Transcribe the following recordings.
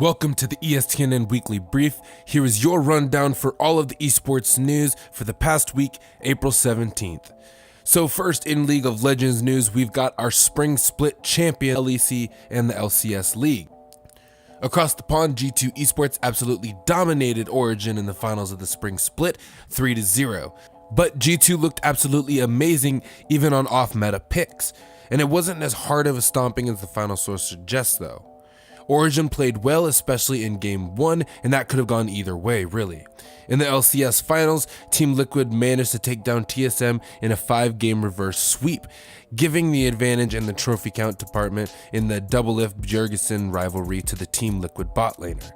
Welcome to the ESTNN Weekly Brief. Here is your rundown for all of the esports news for the past week, April 17th. So first, in League of Legends news, we've got our spring split champion LEC and the LCS League. Across the pond, G2 Esports absolutely dominated Origin in the finals of the spring split, 3-0. But G2 looked absolutely amazing even on off-meta picks, and it wasn't as hard of a stomping as the final source suggests though. Origin played well, especially in Game 1, and that could have gone either way, really. In the LCS Finals, Team Liquid managed to take down TSM in a 5-game reverse sweep, giving the advantage in the trophy count department in the Doublelift Bjergsen rivalry to the Team Liquid bot laner.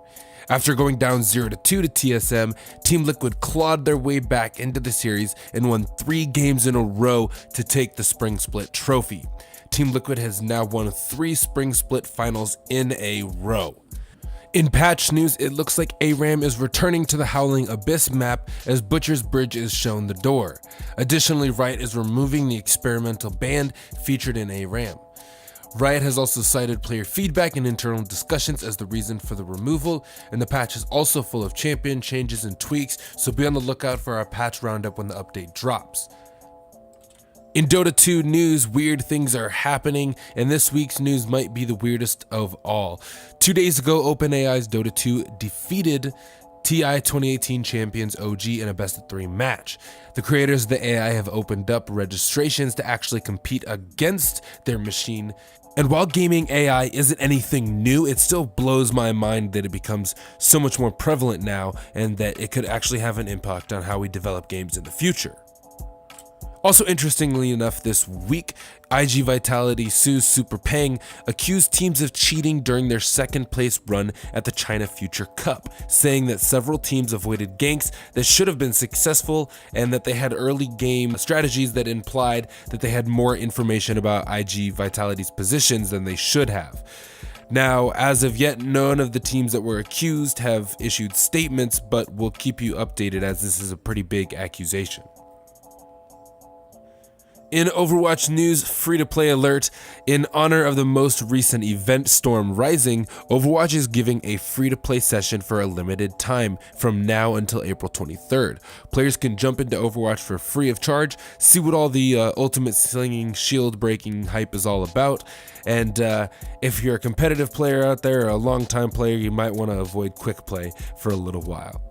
After going down 0-2 to TSM, Team Liquid clawed their way back into the series and won 3 games in a row to take the Spring Split trophy. Team Liquid has now won 3 Spring Split finals in a row. In patch news, it looks like ARAM is returning to the Howling Abyss map as Butcher's Bridge is shown the door. Additionally, Riot is removing the experimental band featured in ARAM. Riot has also cited player feedback and internal discussions as the reason for the removal, and the patch is also full of champion changes and tweaks, so be on the lookout for our patch roundup when the update drops. In Dota 2 news, weird things are happening, and this week's news might be the weirdest of all. 2 days ago, OpenAI's Dota 2 defeated TI 2018 champions OG in a best-of-3 match. The creators of the AI have opened up registrations to actually compete against their machine. And while gaming AI isn't anything new, it still blows my mind that it becomes so much more prevalent now and that it could actually have an impact on how we develop games in the future. Also, interestingly enough, this week, IG Vitality sues Super Peng, accused teams of cheating during their second place run at the China Future Cup, saying that several teams avoided ganks that should have been successful and that they had early game strategies that implied that they had more information about IG Vitality's positions than they should have. Now, as of yet, none of the teams that were accused have issued statements, but we'll keep you updated as this is a pretty big accusation. In Overwatch news, free-to-play alert, in honor of the most recent event, Storm Rising, Overwatch is giving a free-to-play session for a limited time from now until April 23rd. Players can jump into Overwatch for free of charge, see what all the ultimate slinging, shield-breaking hype is all about, and if you're a competitive player out there or a long-time player, you might want to avoid quick play for a little while.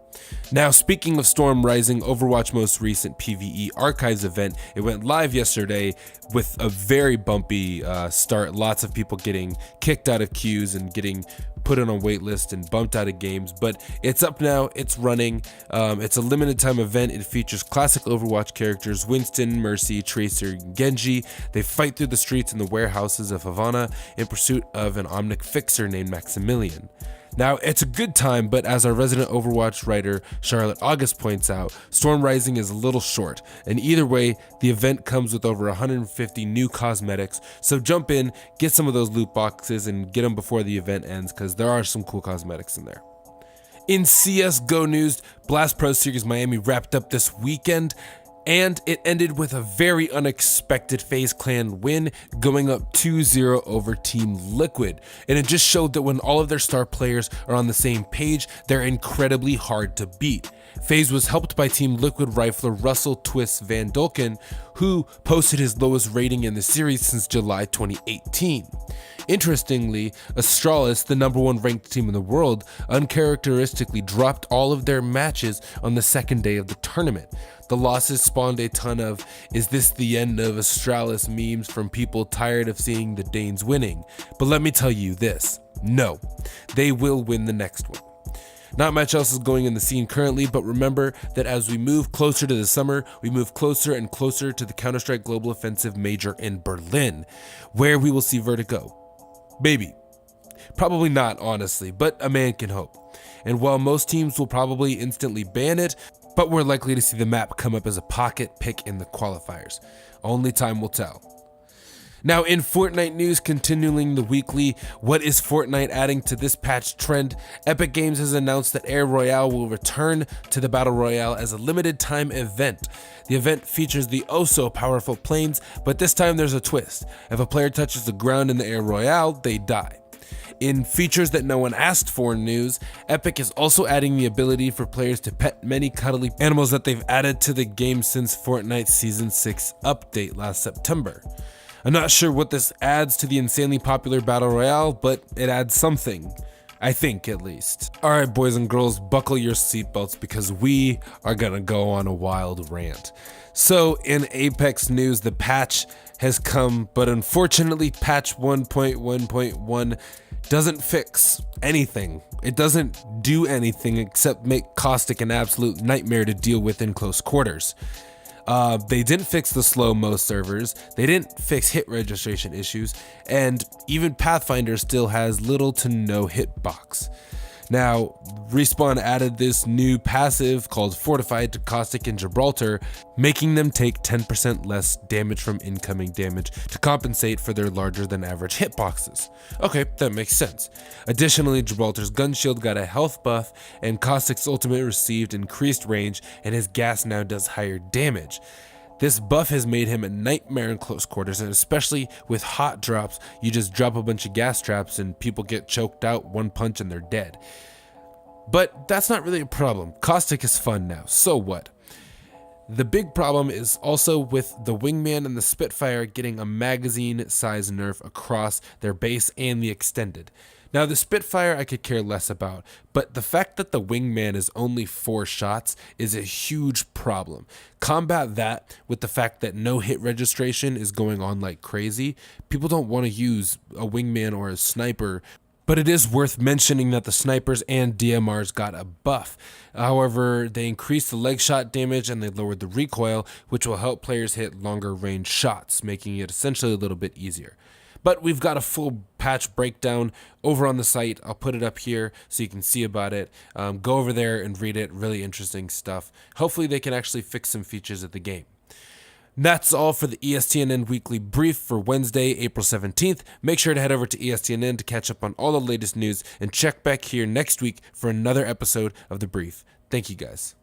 Now, speaking of Storm Rising, Overwatch most recent PvE Archives event, it went live yesterday with a very bumpy start. Lots of people getting kicked out of queues and getting put on a wait list and bumped out of games, but it's up now, it's running. It's a limited time event. It features classic Overwatch characters Winston, Mercy, Tracer, and Genji. They fight through the streets and the warehouses of Havana in pursuit of an Omnic fixer named Maximilian. Now, it's a good time, but as our resident Overwatch writer Charlotte August points out, Storm Rising is a little short, and either way, the event comes with over 150 new cosmetics, so jump in, get some of those loot boxes, and get them before the event ends, because there are some cool cosmetics in there. In CSGO news, Blast Pro Series Miami wrapped up this weekend, and it ended with a very unexpected FaZe Clan win, going up 2-0 over Team Liquid. And it just showed that when all of their star players are on the same page, they're incredibly hard to beat. FaZe was helped by Team Liquid rifler Russell Twist Van Dolken, who posted his lowest rating in the series since July 2018. Interestingly, Astralis, the #1 ranked team in the world, uncharacteristically dropped all of their matches on the second day of the tournament. The losses spawned a ton of "is this the end of Astralis" memes from people tired of seeing the Danes winning. But let me tell you this, no, they will win the next one. Not much else is going in the scene currently, but remember that as we move closer to the summer, we move closer and closer to the Counter-Strike Global Offensive Major in Berlin, where we will see Vertigo. Maybe. Probably not, honestly, but a man can hope. And while most teams will probably instantly ban it, but we're likely to see the map come up as a pocket pick in the qualifiers. Only time will tell. Now, in Fortnite news, continuing the weekly, what is Fortnite adding to this patch trend? Epic Games has announced that Air Royale will return to the Battle Royale as a limited time event. The event features the oh-so-powerful planes, but this time there's a twist. If a player touches the ground in the Air Royale, they die. In features that no one asked for news, Epic is also adding the ability for players to pet many cuddly animals that they've added to the game since Fortnite Season 6 update last September. I'm not sure what this adds to the insanely popular Battle Royale, but it adds something. I think, at least. Alright, boys and girls, buckle your seatbelts because we are gonna go on a wild rant. So, in Apex news, the patch has come, but unfortunately, patch 1.1.1 doesn't fix anything. It doesn't do anything except make Caustic an absolute nightmare to deal with in close quarters. They didn't fix the slow-mo servers, they didn't fix hit registration issues, and even Pathfinder still has little to no hitbox. Now, Respawn added this new passive called Fortified to Caustic and Gibraltar, making them take 10% less damage from incoming damage to compensate for their larger than average hitboxes. Okay, that makes sense. Additionally, Gibraltar's gun shield got a health buff, and Caustic's ultimate received increased range, and his gas now does higher damage. This buff has made him a nightmare in close quarters, and especially with hot drops, you just drop a bunch of gas traps and people get choked out, one punch and they're dead. But that's not really a problem. Caustic is fun now, so what? The big problem is also with the Wingman and the Spitfire getting a magazine size nerf across their base and the extended. Now the Spitfire I could care less about, but the fact that the Wingman is only 4 shots is a huge problem. Combat that with the fact that no hit registration is going on like crazy. People don't want to use a Wingman or a sniper, but it is worth mentioning that the snipers and DMRs got a buff. However, they increased the leg shot damage and they lowered the recoil, which will help players hit longer range shots, making it essentially a little bit easier. But we've got a full patch breakdown over on the site. I'll put it up here so you can see about it. Go over there and read it. Really interesting stuff. Hopefully they can actually fix some features of the game. That's all for the ESTNN Weekly Brief for Wednesday, April 17th. Make sure to head over to ESTNN to catch up on all the latest news and check back here next week for another episode of The Brief. Thank you guys.